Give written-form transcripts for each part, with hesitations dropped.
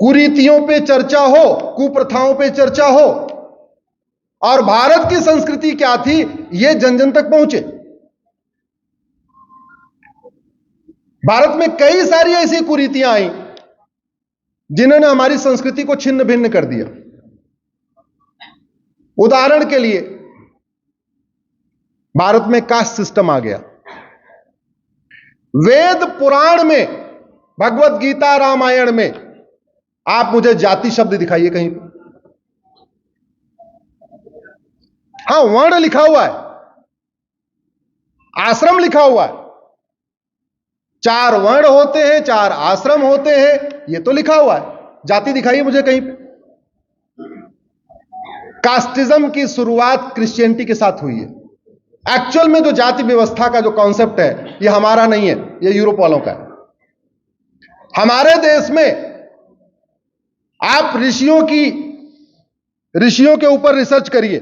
कुरीतियों पे चर्चा हो, कुप्रथाओं पे चर्चा हो, और भारत की संस्कृति क्या थी यह जन जन तक पहुंचे। भारत में कई सारी ऐसी कुरीतियां आई जिन्होंने हमारी संस्कृति को छिन्न भिन्न कर दिया। उदाहरण के लिए भारत में कास्ट सिस्टम आ गया। वेद पुराण में, भगवत गीता, रामायण में आप मुझे जाति शब्द दिखाइए कहीं पर। हां, वर्ण लिखा हुआ है, आश्रम लिखा हुआ है, 4 वर्ण होते हैं, 4 आश्रम होते हैं, यह तो लिखा हुआ है। जाति दिखाइए मुझे कहीं पे। कास्टिज्म की शुरुआत क्रिश्चियनिटी के साथ हुई है। एक्चुअल में जो जाति व्यवस्था का जो कॉन्सेप्ट है यह हमारा नहीं है, यह यूरोप वालों का है। हमारे देश में आप ऋषियों के ऊपर रिसर्च करिए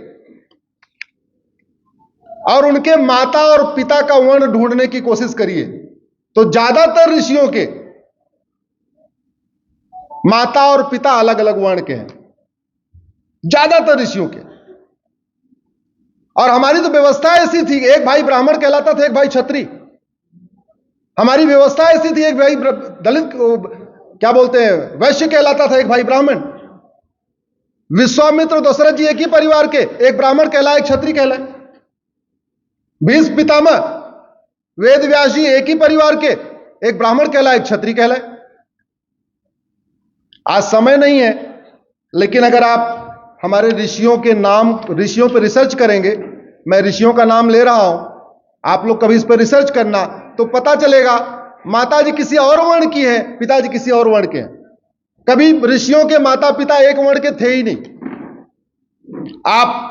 और उनके माता और पिता का वर्ण ढूंढने की कोशिश करिए, तो ज्यादातर ऋषियों के माता और पिता अलग अलग वर्ण के हैं, ज्यादातर ऋषियों के। और हमारी तो व्यवस्था ऐसी थी, एक भाई ब्राह्मण कहलाता था, एक भाई क्षत्रिय। हमारी व्यवस्था ऐसी थी, एक भाई दलित, क्या बोलते हैं, वैश्य कहलाता था, एक भाई ब्राह्मण। विश्वामित्र दशरथ जी एक ही परिवार के, एक ब्राह्मण कहलाए, एक क्षत्रिय कहलाए। भीष्म पितामह वेद व्यास जी एक ही परिवार के, एक ब्राह्मण कहलाए, एक क्षत्रिय कहलाए। आज समय नहीं है, लेकिन अगर आप हमारे ऋषियों के नाम, ऋषियों पर रिसर्च करेंगे, मैं ऋषियों का नाम ले रहा हूं, आप लोग कभी इस पर रिसर्च करना तो पता चलेगा माताजी किसी और वर्ण की है, पिताजी किसी और वर्ण के हैं। कभी ऋषियों के माता पिता एक वर्ण के थे ही नहीं। आप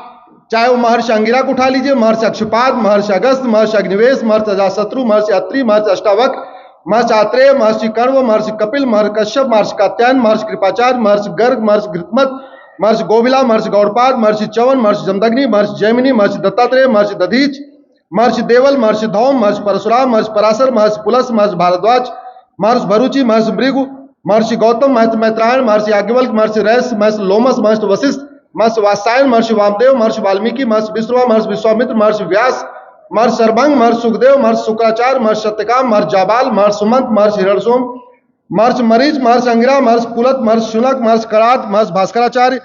चाहे वो महर्षि अंगिरा को उठा लीजिए, महर्षि अक्षुपाद, महर्षि अगस्त, महर्षि अग्निवेश, महर्षि अजातशत्रु, महर्षि अत्रि, महर्षि अष्टावक्र, महर्षि आत्रेय, महर्षि कर्व, महर्षि कपिल, महर्षि कश्यप, महर्षि कात्यायन, महर्षि कृपाचार्य, महर्षि गर्ग, महर्षि घृतमत, महर्षि गोविला, महर्षि गौड़पाद, महर्षि च्यवन, महर्षि जमदग्नि, महर्षि जैमिनी, महर्षि दत्तात्रेय, महर्षि दधीच, महर्षि देवल, महर्षि धौम, महर्षि परशुराम, महर्षि पराशर, महर्षि पुलस, महर्षि भारद्वाज, महर्षि भरुचि, महर्षि भृगु, महर्षि गौतम, महर्षि मैत्रायण, महर्षि याज्ञवल्क, महर्षि रैस, महर्षि लोमस, महर्षि वशिष्ठ, महर्षि वात्सायन, महर्षि वामदेव, महर्षि वाल्मीकि, महर्षि विश्रवा, महर्षि विश्वामित्र, महर्षि व्यास, महर्षि शरभंग, महर्षि सुखदेव, महर्षि शुक्राचार्य, महर्षि सत्यकाम, महर्षि जाबाल, महर्षि सुमंत, महर्षि हिरण्यसोम, महर्षि मरीच, महर्षि अंगिरा, महर्षि पुलत, महर्षि शुनक, महर्षि करात, महर्षि भास्कराचार्य।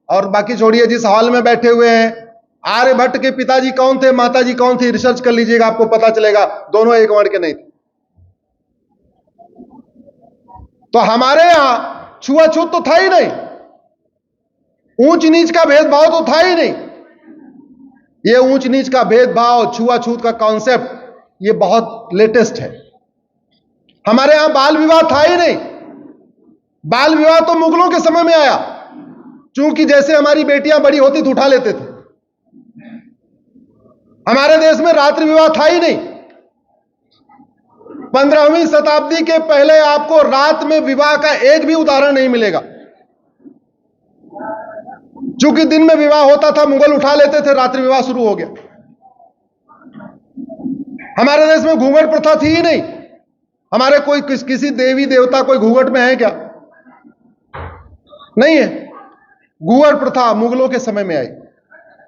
और बाकी छोड़िए, जिस हॉल में बैठे हुए हैं, आर्यभट्ट के पिताजी कौन थे, माताजी कौन थी, रिसर्च कर लीजिएगा, आपको पता चलेगा दोनों एक वर्ण के नहीं थे। तो हमारे यहां छुआछूत तो था ही नहीं, ऊंच नीच का भेदभाव तो था ही नहीं। ये ऊंच नीच का भेदभाव, छुआछूत का कॉन्सेप्ट, ये बहुत लेटेस्ट है। हमारे यहां बाल विवाह था ही नहीं। बाल विवाह तो मुगलों के समय में आया, चूंकि जैसे हमारी बेटियां बड़ी होती तो उठा लेते थे। हमारे देश में रात्रि विवाह था ही नहीं। 15वीं शताब्दी के पहले आपको रात में विवाह का एक भी उदाहरण नहीं मिलेगा। चूंकि दिन में विवाह होता था, मुगल उठा लेते थे, रात्रि विवाह शुरू हो गया। हमारे देश में घूंघट प्रथा थी ही नहीं। हमारे कोई किसी देवी देवता कोई घूंघट में है क्या? नहीं है। घूंघट प्रथा मुगलों के समय में आई,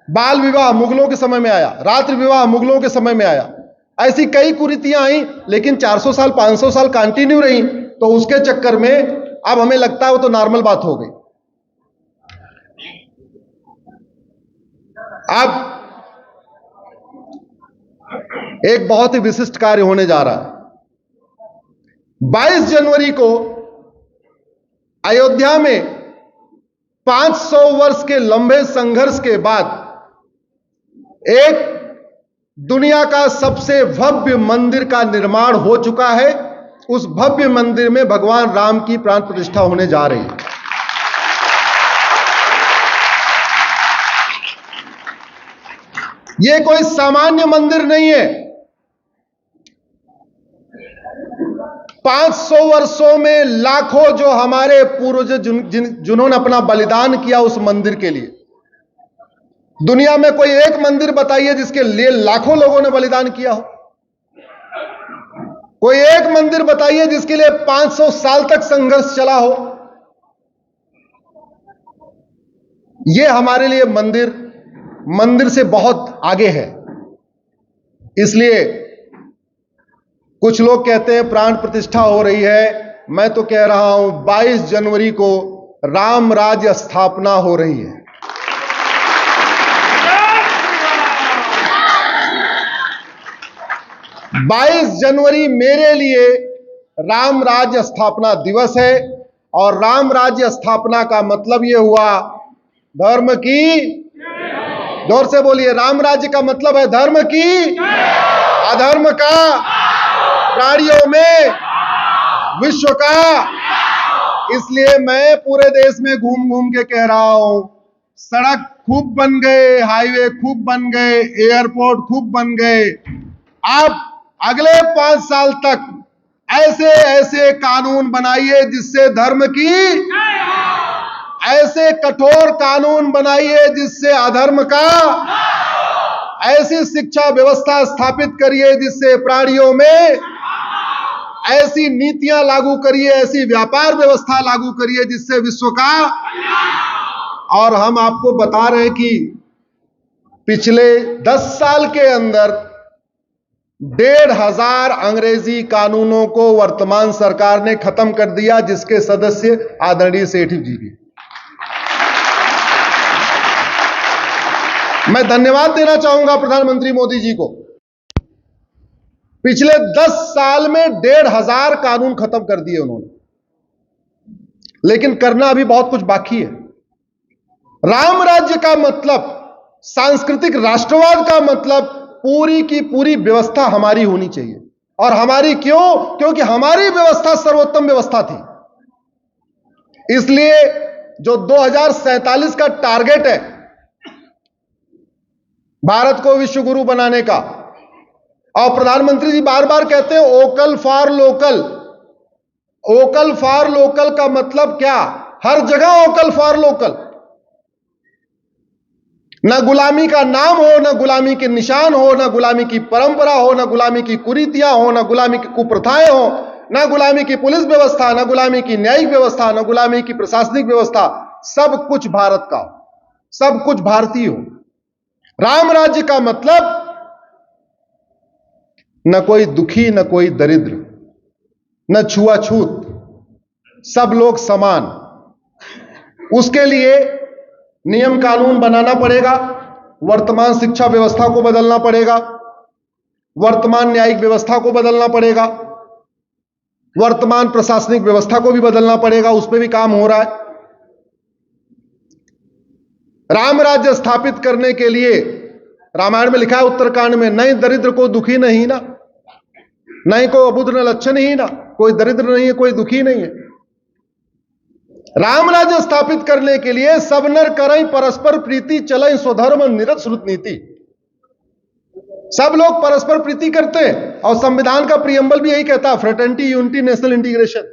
बाल विवाह मुगलों के समय में आया, रात्रि विवाह मुगलों के समय में आया। ऐसी कई कुरीतियां आई, लेकिन 400 साल 500 साल कंटिन्यू रही, तो उसके चक्कर में अब हमें लगता है वो तो नॉर्मल बात हो गई। अब एक बहुत ही विशिष्ट कार्य होने जा रहा है। 22 जनवरी को अयोध्या में 500 वर्ष के लंबे संघर्ष के बाद एक दुनिया का सबसे भव्य मंदिर का निर्माण हो चुका है। उस भव्य मंदिर में भगवान राम की प्राण प्रतिष्ठा होने जा रही है। यह कोई सामान्य मंदिर नहीं है। 500 वर्षों में लाखों जो हमारे पूर्वज जिन्होंने अपना बलिदान किया उस मंदिर के लिए, दुनिया में कोई एक मंदिर बताइए जिसके लिए लाखों लोगों ने बलिदान किया हो। कोई एक मंदिर बताइए जिसके लिए 500 साल तक संघर्ष चला हो। ये हमारे लिए मंदिर से बहुत आगे है। इसलिए कुछ लोग कहते हैं प्राण प्रतिष्ठा हो रही है, मैं तो कह रहा हूं 22 जनवरी को राम राज्य स्थापना हो रही है। बाईस जनवरी मेरे लिए राम राज्य स्थापना दिवस है, और राम राज्य स्थापना का मतलब यह हुआ धर्म की, जोर से बोलिए, राम राज्य का मतलब है धर्म की, अधर्म का, प्राणियों में, विश्व का। इसलिए मैं पूरे देश में घूम घूम के कह रहा हूं, सड़क खूब बन गए, हाईवे खूब बन गए, एयरपोर्ट खूब बन गए। अब अगले 5 साल तक ऐसे ऐसे कानून बनाइए जिससे धर्म की, ऐसे कठोर कानून बनाइए जिससे अधर्म का, ऐसी शिक्षा व्यवस्था स्थापित करिए जिससे प्राणियों में, ऐसी नीतियां लागू करिए, ऐसी व्यापार व्यवस्था लागू करिए जिससे विश्व का। और हम आपको बता रहे हैं कि पिछले 10 साल के अंदर 1,500 अंग्रेजी कानूनों को वर्तमान सरकार ने खत्म कर दिया, जिसके सदस्य आदरणीय सेठी जी भी। मैं धन्यवाद देना चाहूंगा प्रधानमंत्री मोदी जी को। पिछले 10 साल में 1,500 कानून खत्म कर दिए उन्होंने, लेकिन करना अभी बहुत कुछ बाकी है। राम राज्य का मतलब, सांस्कृतिक राष्ट्रवाद का मतलब, पूरी की पूरी व्यवस्था हमारी होनी चाहिए। और हमारी क्यों? क्योंकि हमारी व्यवस्था सर्वोत्तम व्यवस्था थी। इसलिए जो 2047 का टारगेट है भारत को विश्व गुरु बनाने का, और प्रधानमंत्री जी बार बार कहते हैं vocal for local. Vocal for local का मतलब क्या? हर जगह वोकल फॉर लोकल। न गुलामी का नाम हो, न गुलामी के निशान हो, न गुलामी की परंपरा हो, न गुलामी की कुरीतियां हो, न गुलामी की कुप्रथाएं हो, न गुलामी की पुलिस व्यवस्था, न गुलामी की न्यायिक व्यवस्था, न गुलामी की प्रशासनिक व्यवस्था। सब कुछ भारत का, सब कुछ भारतीय हो। राम राज्य का मतलब न कोई दुखी, न कोई दरिद्र, न छुआछूत, सब लोग समान। उसके लिए नियम कानून बनाना पड़ेगा, वर्तमान शिक्षा व्यवस्था को बदलना पड़ेगा, वर्तमान न्यायिक व्यवस्था को बदलना पड़ेगा, वर्तमान प्रशासनिक व्यवस्था को भी बदलना पड़ेगा। उस पर भी काम हो रहा है। राम राज्य स्थापित करने के लिए रामायण में लिखा है उत्तरकांड में, नहीं दरिद्र को दुखी नहीं ना, नहीं को अबुध न लक्षण ही ना, कोई दरिद्र नहीं है, कोई दुखी नहीं है। राम राज्य स्थापित करने के लिए सब नर करई परस्पर प्रीति, चलई स्वधर्म निरत श्रुत नीति। सब लोग परस्पर प्रीति करते हैं, और संविधान का प्रियम्बल भी यही कहता है, फ्रेटर्निटी, यूनिटी, नेशनल इंटीग्रेशन।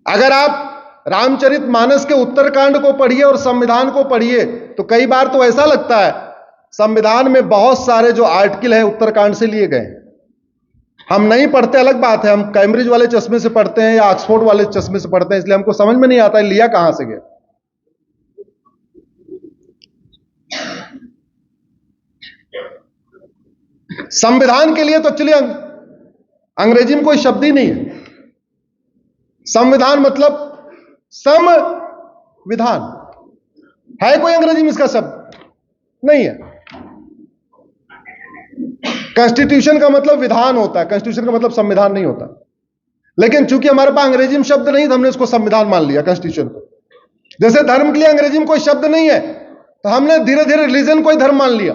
अगर आप रामचरितमानस के उत्तरकांड को पढ़िए और संविधान को पढ़िए तो कई बार तो ऐसा लगता है संविधान में बहुत सारे जो आर्टिकल है उत्तरकांड से लिए गए। हम नहीं पढ़ते, अलग बात है, हम कैम्ब्रिज वाले चश्मे से पढ़ते हैं या ऑक्सफोर्ड वाले चश्मे से पढ़ते हैं, इसलिए हमको समझ में नहीं आता लिया कहां से गया। संविधान के लिए तो चलिए अंग्रेजी में कोई शब्द ही नहीं है। संविधान मतलब संविधान है, कोई अंग्रेजी में इसका शब्द नहीं है। कॉन्स्टिट्यूशन का मतलब विधान होता है, कॉन्स्टिट्यूशन का मतलब संविधान नहीं होता। लेकिन चूंकि हमारे पास अंग्रेजी में शब्द नहीं, तो हमने इसको संविधान मान लिया, कॉन्स्टिट्यूशन को। जैसे धर्म के लिए अंग्रेजी में कोई शब्द नहीं है, तो हमने धीरे धीरे रिलीजन को ही धर्म मान लिया।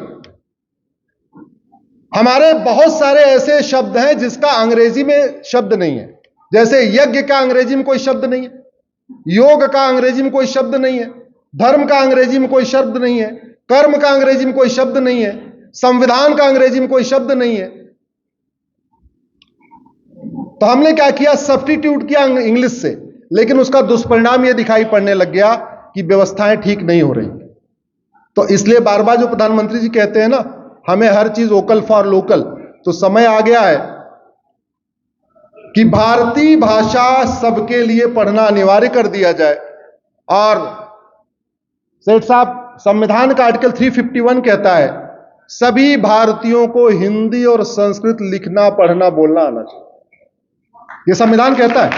हमारे बहुत सारे ऐसे शब्द हैं जिसका अंग्रेजी में शब्द नहीं है। जैसे यज्ञ का अंग्रेजी में कोई शब्द नहीं है, योग का अंग्रेजी में कोई शब्द नहीं है, धर्म का अंग्रेजी में कोई शब्द नहीं है, कर्म का अंग्रेजी में कोई शब्द नहीं है, संविधान का अंग्रेजी में कोई शब्द नहीं है। तो हमने क्या किया, सब्स्टिट्यूट किया इंग्लिश से, लेकिन उसका दुष्परिणाम यह दिखाई पड़ने लग गया कि व्यवस्थाएं ठीक नहीं हो रही। तो इसलिए बार बार जो प्रधानमंत्री जी कहते हैं ना, हमें हर चीज वोकल फॉर लोकल, तो समय आ गया है कि भारतीय भाषा सबके लिए पढ़ना अनिवार्य कर दिया जाए। और सेठ साहब, संविधान का आर्टिकल 351 कहता है सभी भारतीयों को हिंदी और संस्कृत लिखना, पढ़ना, बोलना आना चाहिए। यह संविधान कहता है।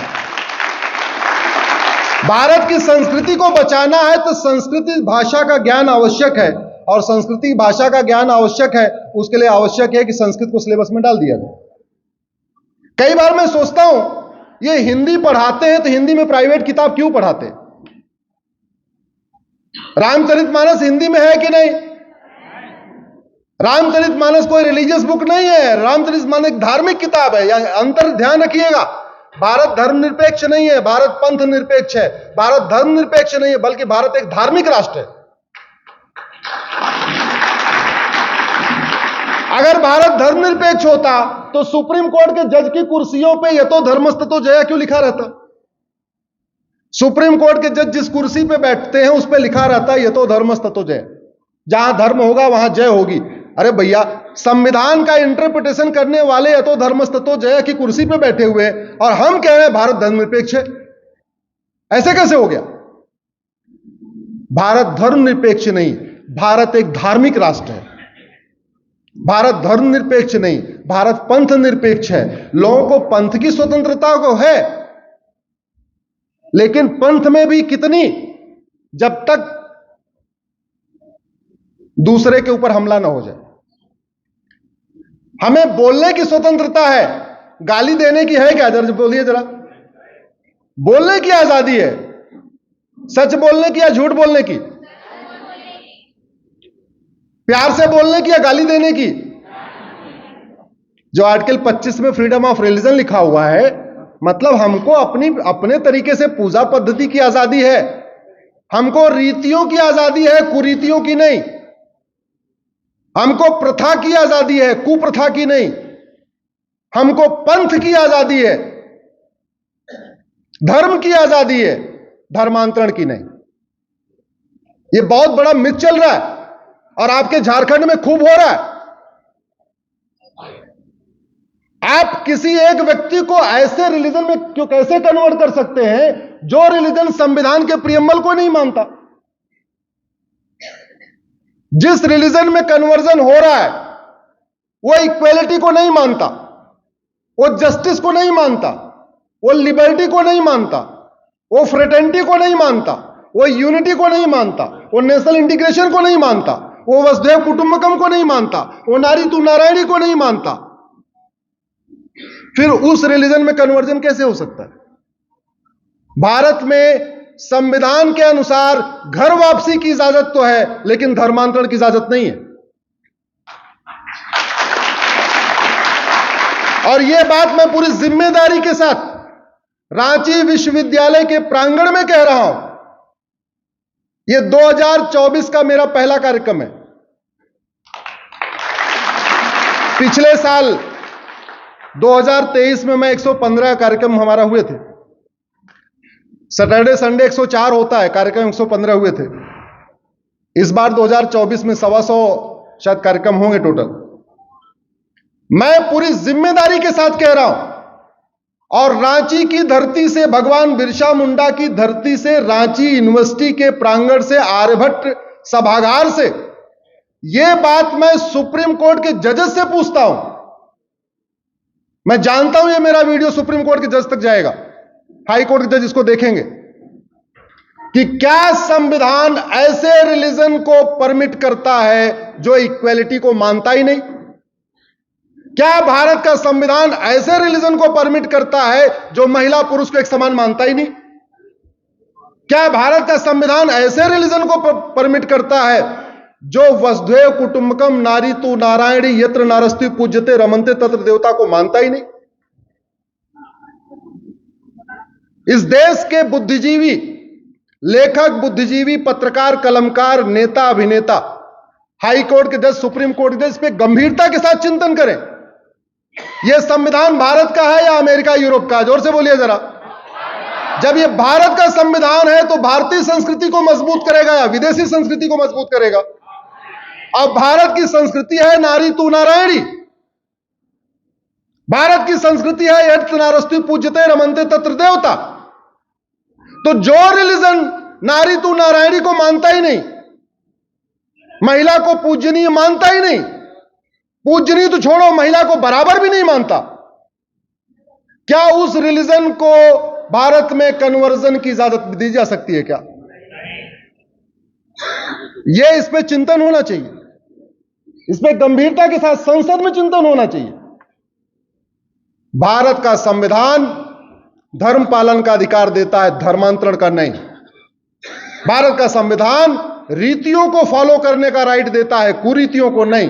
भारत की संस्कृति को बचाना है तो संस्कृत भाषा का ज्ञान आवश्यक है, और संस्कृति भाषा का ज्ञान आवश्यक है, उसके लिए आवश्यक है कि संस्कृत को सिलेबस में डाल दिया जाए। कई बार मैं सोचता हूं, ये हिंदी पढ़ाते हैं तो हिंदी में प्राइवेट किताब क्यों पढ़ाते हैं? रामचरितमानस हिंदी में है कि नहीं? रामचरितमानस कोई रिलीजियस बुक नहीं है। रामचरितमानस एक धार्मिक किताब है। या अंतर ध्यान रखिएगा, भारत धर्मनिरपेक्ष नहीं है, भारत पंथ निरपेक्ष है। भारत धर्मनिरपेक्ष नहीं है, बल्कि भारत एक धार्मिक राष्ट्र है। अगर भारत धर्मनिरपेक्ष होता तो सुप्रीम कोर्ट के जज की कुर्सियों पे यतो धर्मस्ततो जया क्यों लिखा रहता? सुप्रीम कोर्ट के जज जिस कुर्सी पे बैठते हैं उस पे लिखा रहता है यतो धर्मस्ततो जय। जहां धर्म होगा वहां जय होगी। अरे भैया, संविधान का इंटरप्रिटेशन करने वाले यतो धर्मस्ततो जय की कुर्सी पे बैठे हुए हैं और हम कह रहे हैं भारत धर्मनिरपेक्ष है। ऐसे कैसे हो गया? भारत धर्मनिरपेक्ष नहीं, भारत एक धार्मिक राष्ट्र है। भारत धर्मनिरपेक्ष नहीं, भारत पंथ निरपेक्ष है। लोगों को पंथ की स्वतंत्रता को है, लेकिन पंथ में भी कितनी? जब तक दूसरे के ऊपर हमला ना हो जाए। हमें बोलने की स्वतंत्रता है, गाली देने की है क्या? जरा बोलिए जरा। बोलने की आजादी है, सच बोलने की या झूठ बोलने की? प्यार से बोलने की या गाली देने की? जो आर्टिकल 25 में फ्रीडम ऑफ रिलीजन लिखा हुआ है, मतलब हमको अपने तरीके से पूजा पद्धति की आजादी है। हमको रीतियों की आजादी है, कुरीतियों की नहीं। हमको प्रथा की आजादी है, कुप्रथा की नहीं। हमको पंथ की आजादी है, धर्म की आजादी है, धर्मांतरण की नहीं। यह बहुत बड़ा मिथ चल रहा है और आपके झारखंड में खूब हो रहा है। आप किसी एक व्यक्ति को ऐसे रिलीजन में क्यों कैसे कन्वर्ट कर सकते हैं जो रिलीजन संविधान के प्रियम्बल को नहीं मानता? जिस रिलीजन में कन्वर्जन हो रहा है वो इक्वेलिटी को नहीं मानता, वो जस्टिस को नहीं मानता, वो लिबर्टी को नहीं मानता, वो फ्रेटर्निटी को नहीं मानता, वो यूनिटी को नहीं मानता, वो नेशनल इंटीग्रेशन को नहीं मानता, वो वसुधैव कुटुंबकम को नहीं मानता, वो नारी तू नारायणी को नहीं मानता। फिर उस रिलीजन में कन्वर्जन कैसे हो सकता है? भारत में संविधान के अनुसार घर वापसी की इजाजत तो है, लेकिन धर्मांतरण की इजाजत नहीं है। और यह बात मैं पूरी जिम्मेदारी के साथ रांची विश्वविद्यालय के प्रांगण में कह रहा हूं। यह 2024 का मेरा पहला कार्यक्रम है। पिछले साल 2023 में मैं 115 कार्यक्रम हमारा हुए थे। सैटरडे संडे 104 होता है, कार्यक्रम 115 हुए थे। इस बार 2024 में 125 शायद कार्यक्रम होंगे टोटल। मैं पूरी जिम्मेदारी के साथ कह रहा हूं, और रांची की धरती से, भगवान बिरसा मुंडा की धरती से, रांची यूनिवर्सिटी के प्रांगण से, आर्यभट्ट सभागार से यह बात मैं सुप्रीम कोर्ट के जजेस से पूछता हूं। मैं जानता हूं यह मेरा वीडियो सुप्रीम कोर्ट के जज तक जाएगा, हाई कोर्ट के जज इसको देखेंगे कि क्या संविधान ऐसे रिलीजन को परमिट करता है जो इक्वेलिटी को मानता ही नहीं? क्या भारत का संविधान ऐसे रिलीजन को परमिट करता है जो महिला पुरुष को एक समान मानता ही नहीं? क्या भारत का संविधान ऐसे रिलीजन को परमिट करता है जो वसुधैव कुटुंबकम नारी तू नारायणी यत्र नारस्ति पूज्यते रमन्ते तत्र देवता को मानता ही नहीं? इस देश के बुद्धिजीवी, लेखक, बुद्धिजीवी, पत्रकार, कलमकार, नेता, अभिनेता, हाई कोर्ट के जज, सुप्रीम कोर्ट के जज इस पे गंभीरता के साथ चिंतन करें। यह संविधान भारत का है या अमेरिका यूरोप का? जोर से बोलिए जरा। जब यह भारत का संविधान है तो भारतीय संस्कृति को मजबूत करेगा या विदेशी संस्कृति को मजबूत करेगा? अब भारत की संस्कृति है नारी तू नारायणी, भारत की संस्कृति है यत्र नारस्ति पूज्यते रमन्ते तत्र देवता। तो जो रिलीजन नारी तू नारायणी को मानता ही नहीं, महिला को पूजनीय मानता ही नहीं। पूजनीय तो छोड़ो, महिला को बराबर भी नहीं मानता। क्या उस रिलीजन को भारत में कन्वर्जन की इजाजत दी जा सकती है क्या? यह इस पे चिंतन होना चाहिए, इस पे गंभीरता के साथ संसद में चिंतन होना चाहिए। भारत का संविधान धर्म पालन का अधिकार देता है, धर्मांतरण का नहीं। भारत का संविधान रीतियों को फॉलो करने का राइट देता है, कुरीतियों को नहीं।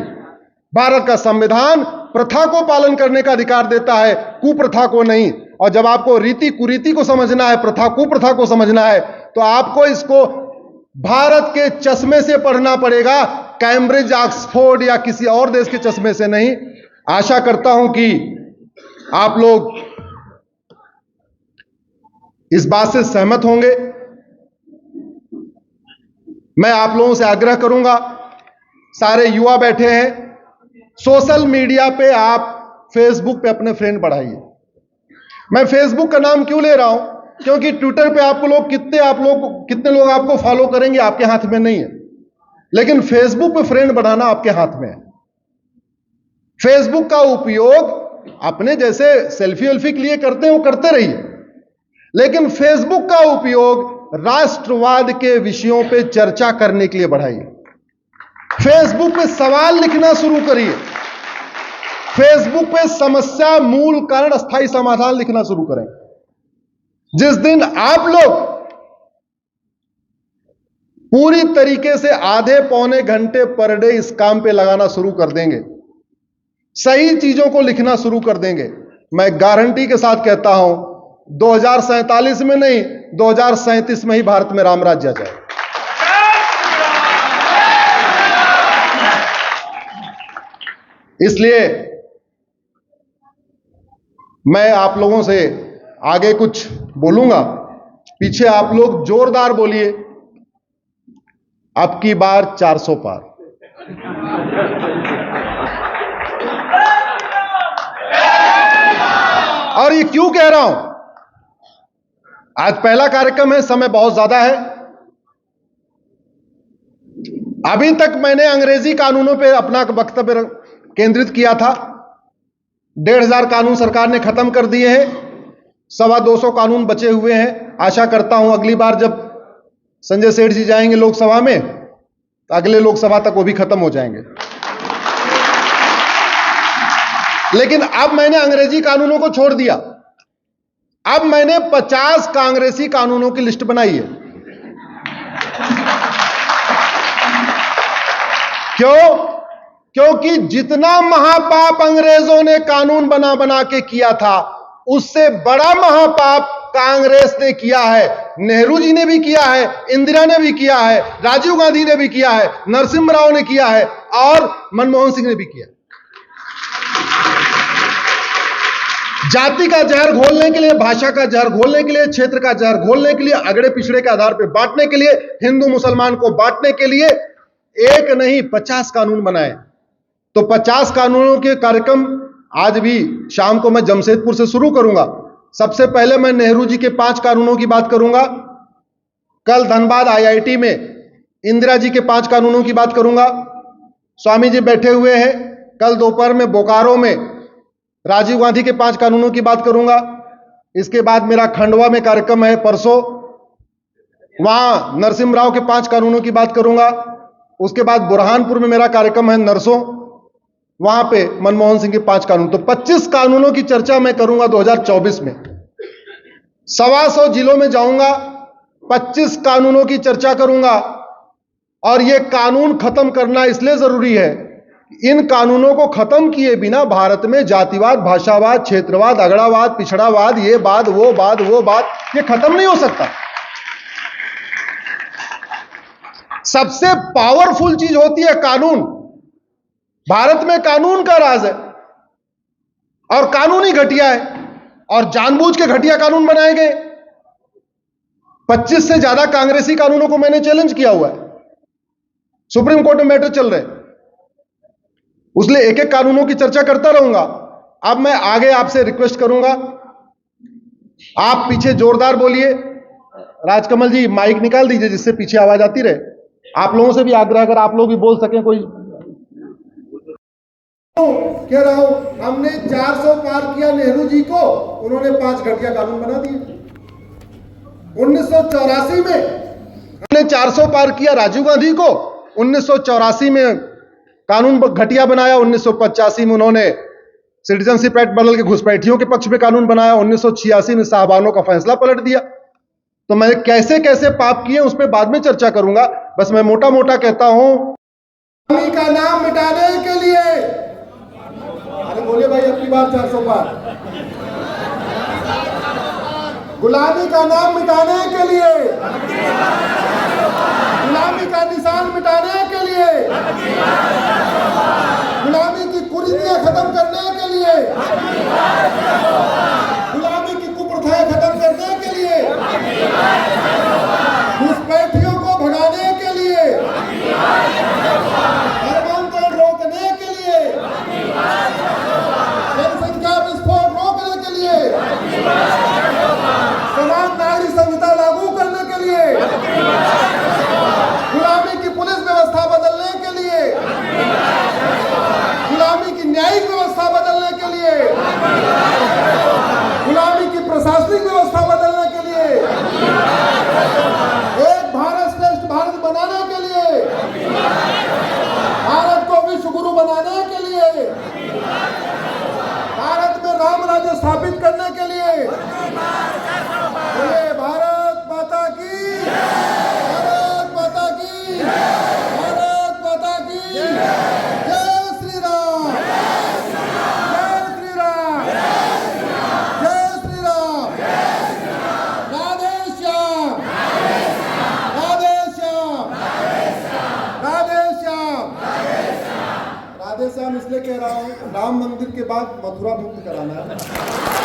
भारत का संविधान प्रथा को पालन करने का अधिकार देता है, कुप्रथा को नहीं। और जब आपको रीति कुरीति को समझना है, प्रथा कुप्रथा को समझना है, तो आपको इसको भारत के चश्मे से पढ़ना पड़ेगा, कैम्ब्रिज, ऑक्सफोर्ड या किसी और देश के चश्मे से नहीं। आशा करता हूं कि आप लोग इस बात से सहमत होंगे। मैं आप लोगों से आग्रह करूंगा, सारे युवा बैठे हैं, सोशल मीडिया पे आप फेसबुक पे अपने फ्रेंड बढ़ाइए। मैं फेसबुक का नाम क्यों ले रहा हूं? क्योंकि ट्विटर पे आपको लोग कितने लोग आपको फॉलो करेंगे आपके हाथ में नहीं है, लेकिन फेसबुक पे फ्रेंड बढ़ाना आपके हाथ में है। फेसबुक का उपयोग अपने जैसे सेल्फी वेल्फी के लिए करते हैं वो करते रहिए, लेकिन फेसबुक का उपयोग राष्ट्रवाद के विषयों पे चर्चा करने के लिए बढ़ाइए। फेसबुक पे सवाल लिखना शुरू करिए। फेसबुक पे समस्या, मूल कारण, अस्थायी समाधान लिखना शुरू करें। जिस दिन आप लोग पूरी तरीके से आधे पौने घंटे पर डे इस काम पे लगाना शुरू कर देंगे, सही चीजों को लिखना शुरू कर देंगे, मैं गारंटी के साथ कहता हूं 2047 में नहीं 2037 में ही भारत में राम राज्य आ जाए। इसलिए मैं आप लोगों से आगे कुछ बोलूंगा, पीछे आप लोग जोरदार बोलिए, अब की बार 400 पार। और ये क्यों कह रहा हूं? आज पहला कार्यक्रम है, समय बहुत ज्यादा है। अभी तक मैंने अंग्रेजी कानूनों पे अपना वक्तव्य केंद्रित किया था। 1,500 कानून सरकार ने खत्म कर दिए हैं, 225 कानून बचे हुए हैं। आशा करता हूं अगली बार जब संजय सेठ जी जाएंगे लोकसभा में, तो अगले लोकसभा तक वो भी खत्म हो जाएंगे। लेकिन अब मैंने अंग्रेजी कानूनों को छोड़ दिया। अब मैंने 50 कांग्रेसी कानूनों की लिस्ट बनाई है। क्यों? क्योंकि जितना महापाप अंग्रेजों ने कानून बना बना के किया था, उससे बड़ा महापाप कांग्रेस ने किया है। नेहरू जी ने भी किया है, इंदिरा ने भी किया है, राजीव गांधी ने भी किया है, नरसिम्हा राव ने किया है और मनमोहन सिंह ने भी किया। जाति का जहर घोलने के लिए, भाषा का जहर घोलने के लिए, क्षेत्र का जहर घोलने के लिए, अगड़े पिछड़े के आधार पर बांटने के लिए, हिंदू मुसलमान को बांटने के लिए एक नहीं 50 कानून बनाए। तो 50 कानूनों के कार्यक्रम आज भी शाम को मैं जमशेदपुर से शुरू करूंगा। सबसे पहले मैं नेहरू जी के 5 कानूनों की बात करूंगा। कल धनबाद IIT में इंदिरा जी के 5 कानूनों की बात करूंगा। स्वामी जी बैठे हुए हैं। कल दोपहर में बोकारो में राजीव गांधी के 5 कानूनों की बात करूंगा। इसके बाद मेरा खंडवा में कार्यक्रम है परसों, वहां नरसिम्हा राव के 5 कानूनों की बात करूंगा। उसके बाद बुरहानपुर में मेरा कार्यक्रम है नरसों, वहां पे मनमोहन सिंह के 5 कानून। तो 25 कानूनों की चर्चा मैं करूंगा 2024 में। 125 जिलों में जाऊंगा, 25 कानूनों की चर्चा करूंगा। और ये कानून खत्म करना इसलिए जरूरी है, इन कानूनों को खत्म किए बिना भारत में जातिवाद, भाषावाद, क्षेत्रवाद, अगड़ावाद, पिछड़ावाद, ये बात वो बात वो बात, ये खत्म नहीं हो सकता। सबसे पावरफुल चीज होती है कानून। भारत में कानून का राज है और कानून ही घटिया है और जानबूझ के घटिया कानून बनाए गए। 25 से ज्यादा कांग्रेसी कानूनों को मैंने चैलेंज किया हुआ है। सुप्रीम कोर्ट में मैटर चल रहे, उसलिए एक एक कानूनों की चर्चा करता रहूंगा। अब मैं आगे आपसे रिक्वेस्ट करूंगा, आप पीछे जोरदार बोलिए। राजकमल जी माइक निकाल दीजिए जिससे पीछे आवाज आती रहे। आप लोगों से भी आग्रह, अगर आप लोग भी बोल सकें कोई। कह रहा हूं, हमने 400 पार किया नेहरू जी को, उन्होंने 5 घटिया कानून बना दिए। 1984 में हमने 400 पार किया राजीव गांधी को, 1984 में कानून घटिया बनाया। 1985 में उन्होंने सिटीजनशिप एक्ट बदल के घुसपैठियों के पक्ष में कानून बनाया। 1986 में साहबानों का फैसला पलट दिया। तो मैं कैसे कैसे पाप किए उस पर बाद में चर्चा करूंगा, बस मैं मोटा मोटा कहता हूं, गुलामी का नाम मिटाने के लिए, अरे बोले भाई अपनी बात 400 पार, गुलामी का नाम मिटाने के लिए, गुलामी का निशान मिटाने के लिए, गुलामी की कुरीतियां खत्म करने के लिए, गुलामी की कुप्रथाएं खत्म करने के लिए, घुसपैठियों को भगाने के लिए, धर्मांतरण रोकने के लिए, जनसंख्या विस्फोट रोकने के लिए, समान नागरिक संहिता लागू करने के लिए, गुलामी की पुलिस व्यवस्था बदलने के लिए, गुलामी की न्यायिक व्यवस्था बदलने के लिए, गुलामी की प्रशासनिक व्यवस्था बदलने के लिए, एक भारत श्रेष्ठ भारत बनाने के लिए, भारत को विश्व गुरु बनाने के लिए, भारत में राम राज्य स्थापित करने के लिए, बोले भारत माता की, भारत माता की, भारत माता की, जय श्री राम, जय श्री राम, जय श्री राम, राधे श्याम, राधे श्याम, राधे श्याम, राधे श्याम इसलिए कह रहा हूं, राम मंदिर के बाद मथुरा मुक्त कराना है।